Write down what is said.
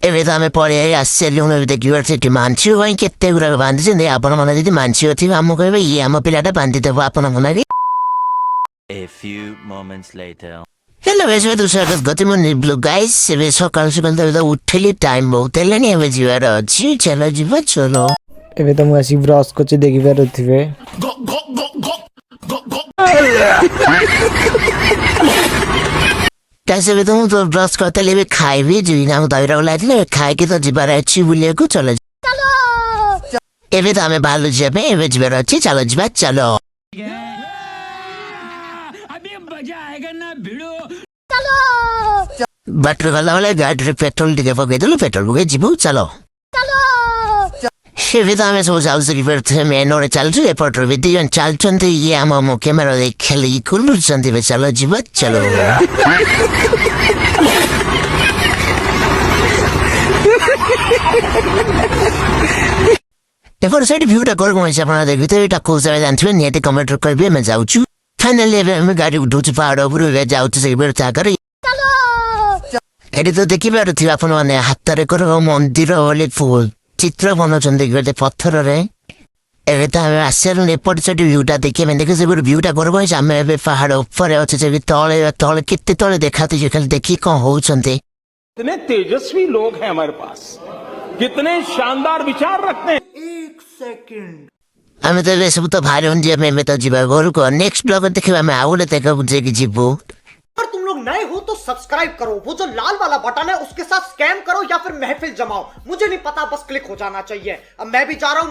ଏବେ ତ ଆମେ ପଳେଇ ଆସିସାରିଲୁଣି ଦେଖିବାର ସେଠି ମାଂସ ପାଇଁ କେତେ ଗୁଡ଼ାକ ବାନ୍ଧିଛନ୍ତି ଆପଣମାନେ ଯଦି ମାଂସ ଥିବେ ଆମକୁ କହିବେ ଇଏ ଆମ ପିଲାଟା ବାନ୍ଧିଦେବ ଆପଣଙ୍କ ନାଁରେ। A few moments later. Hello वैसे तो स्वागत गति म निब्लु गाइस ଏବେ ସକାଳୁ ସକାଳୁ ତ ଉଠିଲି ଟାଇମ୍ ବହୁତ ହେଲାଣି ଏବେ ଯିବାର ଅଛି ଚାଲ ଯିବା ଚलो। ଏବେ ତ ମୁଁ ଆସି ବ୍ରସ୍ କରୁଛି ଦେଖିପାରୁଥିବେ। ତା ସହିତ ମୁଁ ତ ବ୍ରସ୍ କରିଥିଲି ଏବେ ଖାଇବି ଯିବି ନା ମୁଁ ଦହିବାକୁ ଲାଗିଥିଲେ ଖାଇକି ତ ଯିବାର ଅଛି ବୁଲିବାକୁ ଚଲ। ଏବେ ତ ଆମେ ବାହାରୁ ଯିବା ପାଇଁ ଏବେ ଯିବାର ଅଛି ଚାଲ ଯିବା ଚାଲ। ବାଟରେ ଗଲାବେଳେ ଗାଡ଼ିରେ ପେଟ୍ରୋଲ ଟିକେ ପକେଇଦେଲୁ ପେଟ୍ରୋଲ ପକେଇ ଯିବୁ ଚାଲ। ଏବେ ତ ଆମେ ସବୁ ଯାଉଛୁ ଦେଖିପାରୁଥିବେ ମେନ୍ ରୋଡ଼ରେ ଚାଲୁଛୁ ଏପଟରେ ବି ଦୁଇ ଜଣ ଚାଲୁଛନ୍ତି ଇଏ ଆମ କ୍ୟାମେରା ଦେଇ ଖେଳିକି ଖୋଲୁଛନ୍ତି ଏବେ ଚାଲ ଯିବା ଚାଲ। ଏପଟେ ସେଇଠି ଭିଉଟା କଣ ଅଛି ଆପଣ ଦେଖିଥିବେ ଏଇଟା କୋଉ ଜାଗା ଜାଣିଥିବେ ନିହାତି କମେଣ୍ଟରେ କହିବେ ଆମେ ଯାଉଛୁ। ଫାଇନାଲି ଏବେ ଆମେ ଗାଡ଼ି ଉଠଉଛୁ ପାହାଡ଼ ଉପରୁ ଏବେ ଯାଉଛୁ ସେଇଭଳି ଜାଗାରେ। ଏଠି ତ ଦେଖିପାରୁଥିବେ ଆପଣମାନେ ହାତରେ କର ମନ୍ଦିର ଭଳି ଚିତ୍ର ବନଉଛନ୍ତି ଗୋଟେ ପଥରରେ। ଏବେ ତ ଆମେ ଆସିଲୁ ଏପଟେ ସେଠି ଭିଉଟା ଦେଖିବା ଦେଖି ସେ ଗୋଟେ ଭିଉଟା ଗର୍ବ ହେଇଛି ଆମେ ଏବେ ପାହାଡ଼ ଉପରେ ଅଛୁ ସେ ତଳେ ତଳେ କେତେ ତଳେ ଦେଖାଯାଉଛି ଖାଲି ଦେଖିକି କଣ ହଉଛନ୍ତି। कितने तेजस्वी लोग हैं हमारे पास, कितने शानदार विचार रखते हैं। ଆମେ ତ ଏବେ ସବୁ ତ ବାହାରେ ଯିବା ପାଇଁ ଏବେ ତ ଯିବା ଘରକୁ ନେକ୍ସଟ ବ୍ଲଗ ଦେଖିବା ଆମେ ଆଉ ଗୋଟେ ଜାଗା ବୁଝେଇକି ଯିବୁ। अगर तुम लोग नए हो तो सब्सक्राइब करो, वो जो लाल वाला बटन है उसके साथ स्कैम करो या फिर महफिल जमाओ, मुझे नहीं पता, बस क्लिक हो जाना चाहिए। अब मैं भी जा रहा हूँ।